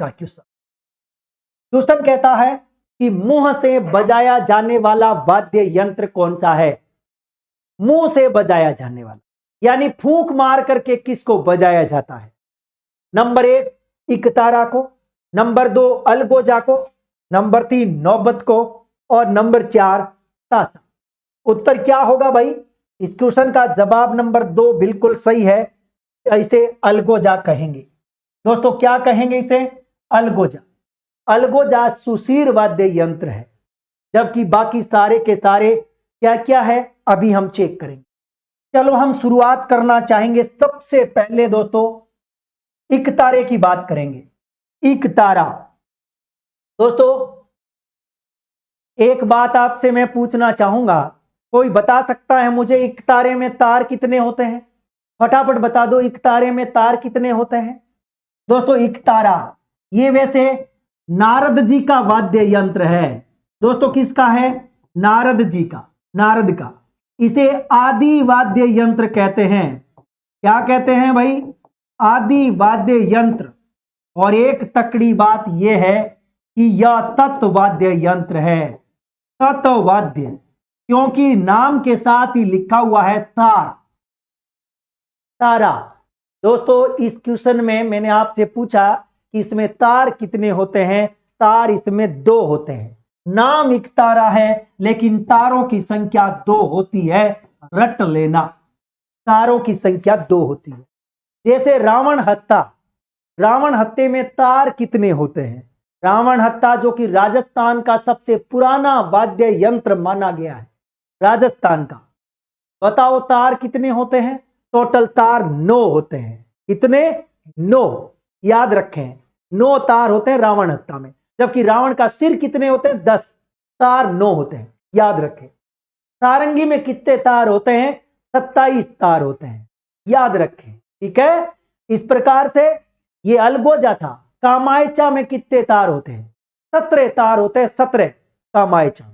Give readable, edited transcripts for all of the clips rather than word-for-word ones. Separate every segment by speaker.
Speaker 1: का question. Question कहता है कि मुंह से बजाया जाने वाला वाद्य यंत्र कौन सा है। मुंह से बजाया जाने वाला यानी फूंक मार करके किसको बजाया जाता है। नंबर 1 इकतारा को, नंबर 2 अलगोजा को, नंबर 3 नौबत को और नंबर 4 तासा। उत्तर क्या होगा भाई? इस क्वेश्चन का जवाब नंबर 2 बिल्कुल सही है। इसे अलगोजा कहेंगे। दोस्तों क्या कहेंगे इसे? अलगोजा। अलगोजा सुशीर वाद्य यंत्र है, जबकि बाकी सारे के सारे क्या क्या है अभी हम चेक करेंगे। चलो हम शुरुआत करना चाहेंगे सबसे पहले दोस्तों इकतारे की बात करेंगे। इकतारा दोस्तों एक बात आपसे मैं पूछना चाहूंगा, कोई बता सकता है मुझे इकतारे में तार कितने होते हैं? फटाफट बता दो इकतारे में तार कितने होते हैं। दोस्तों इकतारा ये वैसे नारद जी का वाद्य यंत्र है। दोस्तों किसका है? नारद जी का, नारद का। इसे आदि वाद्य यंत्र कहते हैं। क्या कहते हैं भाई? आदि वाद्य यंत्र। और एक तकड़ी बात यह है कि यह तत्वाद्य यंत्र है। तत्वाद्य क्योंकि नाम के साथ ही लिखा हुआ है तार, तारा। दोस्तों इस क्वेश्चन में मैंने आपसे पूछा कि इसमें तार कितने होते हैं। तार इसमें 2 होते हैं। नाम एक तारा है लेकिन तारों की संख्या 2 होती है। रट लेना, तारों की संख्या 2 होती है। जैसे रावण हत्ता, रावण हत्ते में तार कितने होते हैं? रावण हत्ता जो कि राजस्थान का सबसे पुराना वाद्य यंत्र माना गया है, राजस्थान का। बताओ तार कितने होते हैं? टोटल तार 9 होते हैं। कितने? 9। याद रखें 9 तार होते हैं रावण हत्ता में, जबकि रावण का सिर कितने होते हैं? 10। तार 9 होते हैं, याद रखें। सारंगी में कितने तार होते हैं? 27 तार होते हैं, याद रखें। ठीक है, इस प्रकार से ये अलगोजा था। कामायचा में कितने तार होते हैं? 17 तार होते हैं, 17 कामायचा।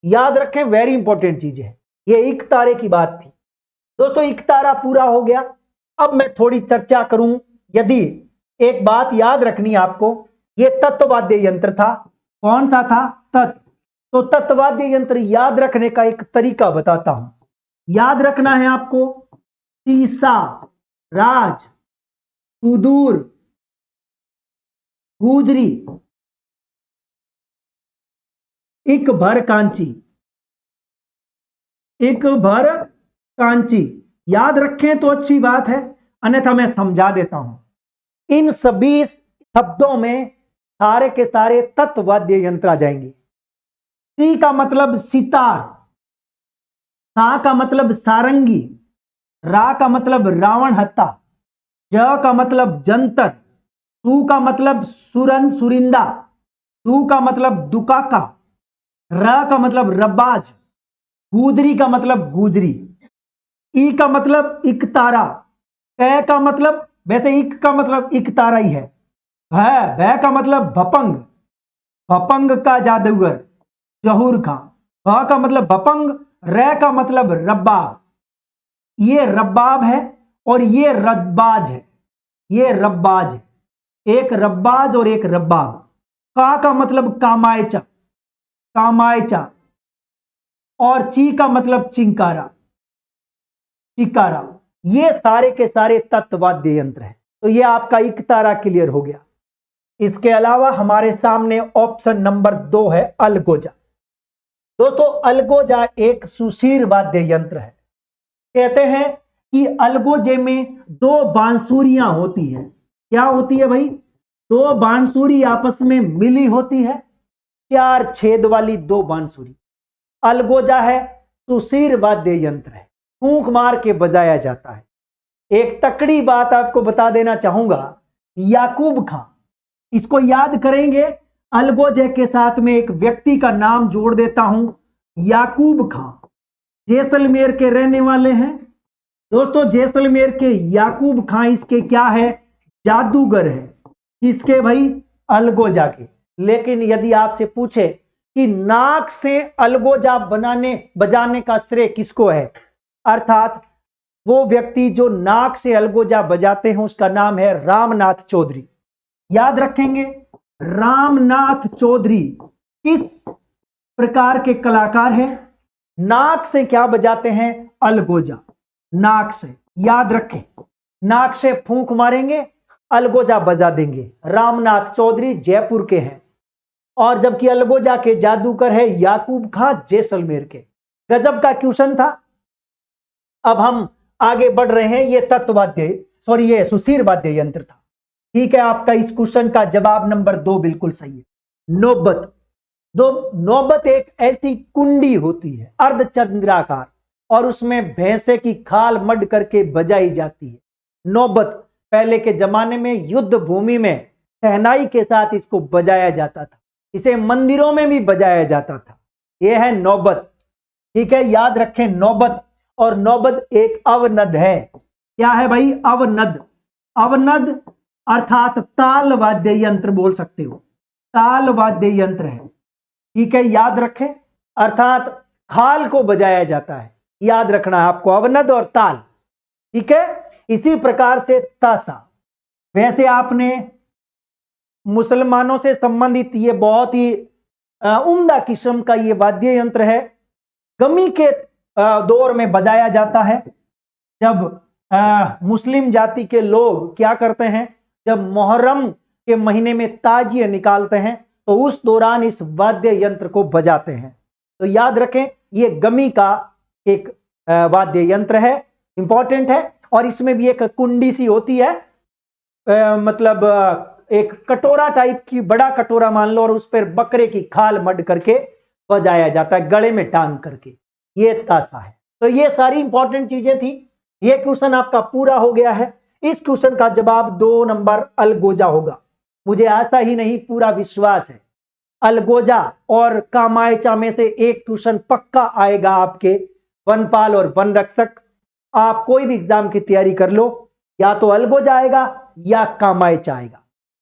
Speaker 1: याद रखें, वेरी इंपॉर्टेंट चीज है। ये इकतारे की बात थी। दोस्तों इकतारा पूरा हो गया। अब मैं थोड़ी चर्चा करूं। यदि एक बात याद रखनी आपको, ये तत्वाद्य यंत्र था। कौन सा था? तत्व। तो तत्वाद्य यंत्र याद रखने का एक तरीका बताता हूं। याद रखना है आपको सीसा, राज, सुदूर, गुजरी, इक भर कांची, इक भर कांची। याद रखें तो अच्छी बात है, अन्यथा मैं समझा देता हूं। इन सभी शब्दों में सारे के सारे तत्वाद्य यंत्र आ जाएंगे। सी का मतलब सितार, सा का मतलब सारंगी, रा का मतलब रावण हत्ता, ज का मतलब जंतर, सु का मतलब सुरन सुरिंदा, तू का मतलब दुकाका, र का मतलब रब्बाज, गुजरी का मतलब गुजरी, ई का मतलब इकतारा, क का मतलब वैसे इक का मतलब इकतारा ही है, भय का मतलब भपंग, भपंग का जादूगर जहूर खां, भ का मतलब भपंग, र का मतलब रब्बाब। ये रब्बाब है और ये रब्बाज है। ये रब्बाज है, एक रब्बाज और एक रब्बाब। का मतलब कामायचा, कामायचा। और ची का मतलब चिंकारा, चिकारा। ये सारे के सारे तत्वाद्य यंत्र हैं। तो ये आपका इकतारा क्लियर हो गया। इसके अलावा हमारे सामने ऑप्शन नंबर 2 है अलगोजा। दोस्तों अलगोजा एक सुशीर वाद्य यंत्र है। कहते हैं कि अलगोजे में 2 बांसुरियां होती हैं। क्या होती है भाई? 2 बांसुरी आपस में मिली होती है, 4 छेद वाली 2 बांसुरी। अलगोजा है, सुशीर वाद्य यंत्र है, फूंक मार के बजाया जाता है। एक तकड़ी बात आपको बता देना चाहूंगा, याकूब खां, इसको याद करेंगे। अलगोजे के साथ में एक व्यक्ति का नाम जोड़ देता हूं, याकूब खां, जैसलमेर के रहने वाले हैं। दोस्तों जैसलमेर के याकूब खां इसके क्या है? जादूगर है। किसके भाई? अलगोजा के। लेकिन यदि आपसे पूछे कि नाक से अलगोजा बजाने का श्रेय किसको है, अर्थात वो व्यक्ति जो नाक से अलगोजा बजाते हैं उसका नाम है रामनाथ चौधरी। याद रखेंगे रामनाथ चौधरी किस प्रकार के कलाकार हैं? नाक से क्या बजाते हैं? अलगोजा। नाक से, याद रखें, नाक से फूंक मारेंगे, अलगोजा बजा देंगे। रामनाथ चौधरी जयपुर के हैं। और जबकि अलगोजा के जादूगर है याकूब खां जैसलमेर के। गजब का क्वेश्चन था। अब हम आगे बढ़ रहे हैं। ये तत्ववाद्य, सॉरी, ये सुशीर वाद्य यंत्र था। ठीक है, आपका इस क्वेश्चन का जवाब नंबर 2 बिल्कुल सही है। नौबत। नौबत एक ऐसी कुंडी होती है अर्धचंद्राकार, और उसमें भैंसे की खाल मड करके बजाई जाती है। नौबत पहले के जमाने में युद्ध भूमि में शहनाई के साथ इसको बजाया जाता था। इसे मंदिरों में भी बजाया जाता था। यह है नौबत। ठीक है, याद रखें नौबत। और नौबत एक अवनद है। क्या है भाई? अवनद। अवनद अर्थात ताल वाद्य यंत्र बोल सकते हो। ताल वाद्य यंत्र है। ठीक है, याद रखें, अर्थात खाल को बजाया जाता है। याद रखना है आपको, अवनद और ताल। ठीक है, इसी प्रकार से ताशा। वैसे आपने मुसलमानों से संबंधित ये बहुत ही उम्दा किस्म का ये वाद्य यंत्र है। गमी के दौर में बजाया जाता है। जब मुस्लिम जाति के लोग क्या करते हैं, जब मोहर्रम के महीने में ताजिए निकालते हैं तो उस दौरान इस वाद्य यंत्र को बजाते हैं। तो याद रखें, ये गमी का एक वाद्य यंत्र है, इंपॉर्टेंट है। और इसमें भी एक कुंडी सी होती है, मतलब एक कटोरा टाइप की, बड़ा कटोरा मान लो, और उस पर बकरे की खाल मड करके बजाया जाता है, गले में टांग करके। ये ताशा है। तो ये सारी इंपॉर्टेंट चीजें थी। ये क्वेश्चन आपका पूरा हो गया है। इस क्वेश्चन का जवाब 2 नंबर अलगोजा होगा। मुझे आशा ही नहीं, पूरा विश्वास है। अलगोजा और कामायचा में से एक क्वेश्चन पक्का आएगा आपके वनपाल और वन रक्षक। आप कोई भी एग्जाम की तैयारी कर लो, या तो अलगोजा आएगा या कामायचा आएगा।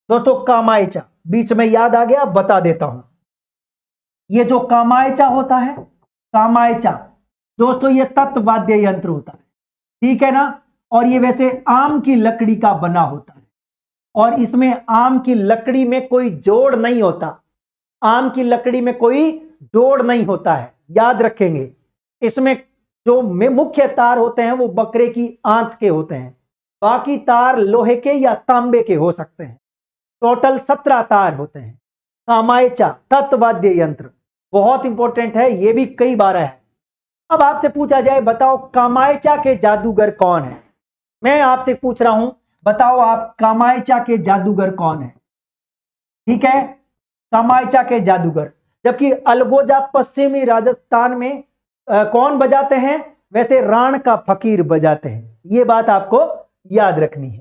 Speaker 1: दोस्तों, कामायचा बीच में याद आ गया, बता देता हूं। ये जो कामायचा होता है, कामायचा दोस्तों ये तत्वाद्य यंत्र होता है। ठीक है ना? और ये वैसे आम की लकड़ी का बना होता है, और इसमें आम की लकड़ी में कोई जोड़ नहीं होता। आम की लकड़ी में कोई जोड़ नहीं होता है, याद रखेंगे। इसमें जो मुख्य तार होते हैं वो बकरे की आंत के होते हैं, बाकी तार लोहे के या तांबे के हो सकते हैं। टोटल 17 तार होते हैं। कामायचा तत्वाद्य यंत्र बहुत इंपॉर्टेंट है, ये भी कई बार है। अब आपसे पूछा जाए, बताओ कामायचा के जादूगर कौन है? मैं आपसे पूछ रहा हूं, बताओ आप कामायचा के जादूगर कौन है? ठीक है, कामायचा के जादूगर। जबकि अलगोजा पश्चिमी राजस्थान में कौन बजाते हैं? वैसे राण का फकीर बजाते हैं। ये बात आपको याद रखनी है।